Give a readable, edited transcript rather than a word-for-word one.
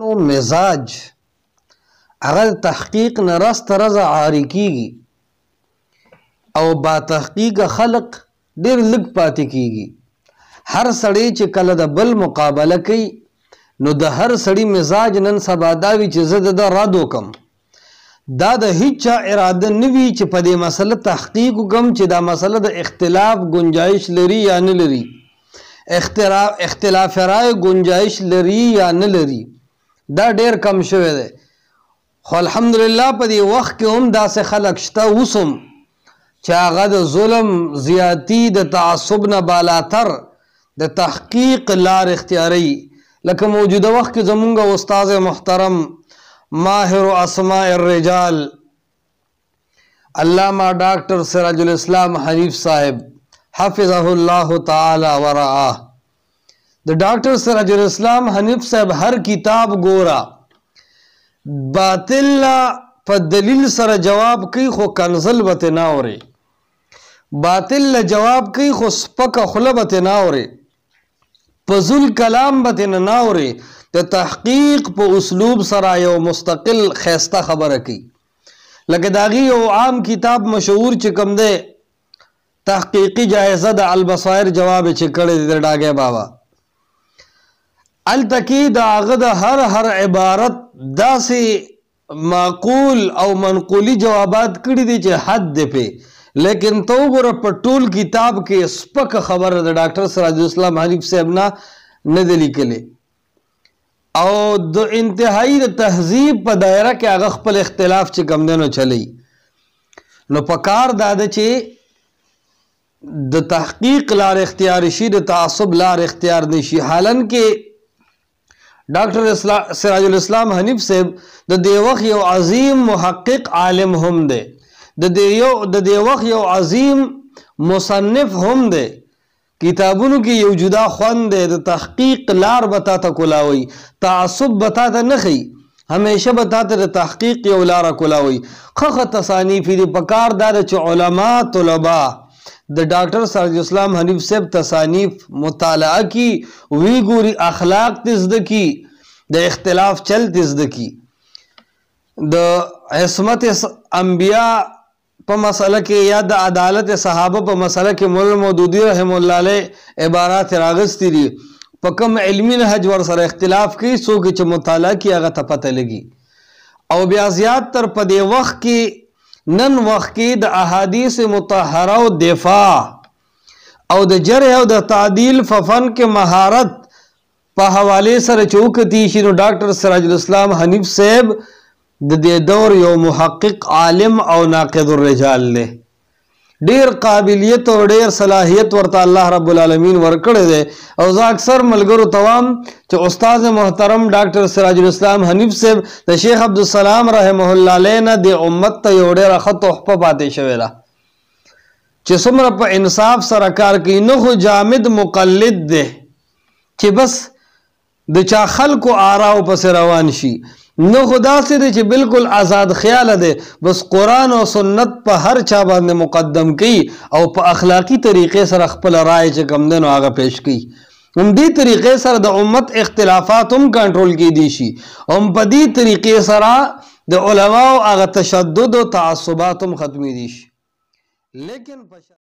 مزاج هغه تحقیق نه راست رضا عاری کیږي او با تحقیق خلق ډیر لږ پاتې کیږي. هر سړی چې کله د بل مقابله کوي نو د هر سړی مزاج نن سبا دا وي چې زه د رد وکم. دا د هیڅ اراده نه وي چې په دې مسله تحقیق وکم چې دا مسله د اختلاف گنجائش لري یا نه لري، اختلاف رائے گنجائش لري یا نه لري. دا ډیر کم شوی دی. خو الحمدلله په دې وخت کې هم داسې خلک شته اوسم چې هغه د ظلم زیاتی د تعصب نه بالاتر د تحقیق لار اختیاري. لکه موجوده وخت کې زمونږ استاد محترم ماهر اسماء الرجال علامہ ڈاکٹر سراج الاسلام حنیف صاحب حفظه الله تعالی ورعاه. د ډاکټر سراج الاسلام حنیف صاحب هر کتاب ګورا باطل په دلیل سره جواب کوي خو کنزل بته نه اوري، باطل جواب کوي خو سپک خله بته نه اوري، فضل کلام بته نه اوري. د تحقیق په اسلوب سره یو مستقل خیسته خبره کوي. لکه داغي یو عام کتاب مشهور چې کوم دی تحقیقی جائزه د البصائر جواب چې کړی د ډاګه بابا التکی دا هغه د هر عبارت داسې معقول او منقولی جوابات کړي دي چې حد دی په، لیکن تو ګوره په ټول کتاب کې سپک خبره د ډاکټر سراج الاسلام حنیف صاحب نه دی لیکلی او د انتهایی د تهذیب په دایره کې هغه خپل اختلاف چې کم دی نو چلی. نو په کار دا ده چې د تحقیق لار اختیار شي، د تعصب لار اختیار نشي. حالن کې ډاکټر سراج الاسلام حنیف صاحب د دې وخت یو عظیم محقق عالم هم دی، د دې وخت یو عظیم مصنف هم دی. کتابونو کې یو جدا خوند دی. د تحقیق لار بتا ته کولاوي، تعصب بتا ته نه خي، همیشه بتا ته د تحقیق یو لار کولاوي. خخ تصانیف دي پکار دا چې علما طلبا د ډاکټر سراج الاسلام حنیف صاحب تصانیف مطالعه کی، وی ګوري اخلاق تزد کی، د اختلاف چل تزد کی، د عصمت انبیاء په مسله کې یا د عدالت صحابه په مسله کې مولانا مودودی رحم الله علیه عبارات راغستی دي. په کوم علمي نهج ور سره اختلاف کوي څوک چې مطالعه کوي هغه ته پته لګي. او بیا زیات تر په دې وخت کې نن وخت کې د احادیث مطهره او دفاع او د جرح او د تعدیل ففن کې مهارت په حواله سره چوکتی شي نو ډاکټر سراج الاسلام حنیف صاحب د دې دور یو محقق عالم او ناقد الرجال له ډیر قابلیت او ډیر صلاحیت ورته الله رب العالمین ورکړي دي. او زه اکثر ملګرو توام چې استاد محترم ډاکټر سراج الاسلام حنیف صاحب د شیخ عبدالسلام رحمه الله علیه نه د امت ته یو ډیره ښه تحفه پاتې شوې ده چې څومره په انصاف سره کار کوي. نه خو جامد مقلد دی چې بس د چا خلکو آراو پسې روان شي، نه خدا سے دے چې بالکل آزاد خیال دے بس قرآن او سنت په هر چا باندې مقدم کی او په اخلاقی طریقے سره خپل رائے چې کم دنو هغه پیش کی. هم دې طریقے سره د امت اختلافات هم کنټرول کی دي شي، هم په دې طریقے سره د علماء هغه تشدد او تعصبات هم ختمي دي شي. لیکن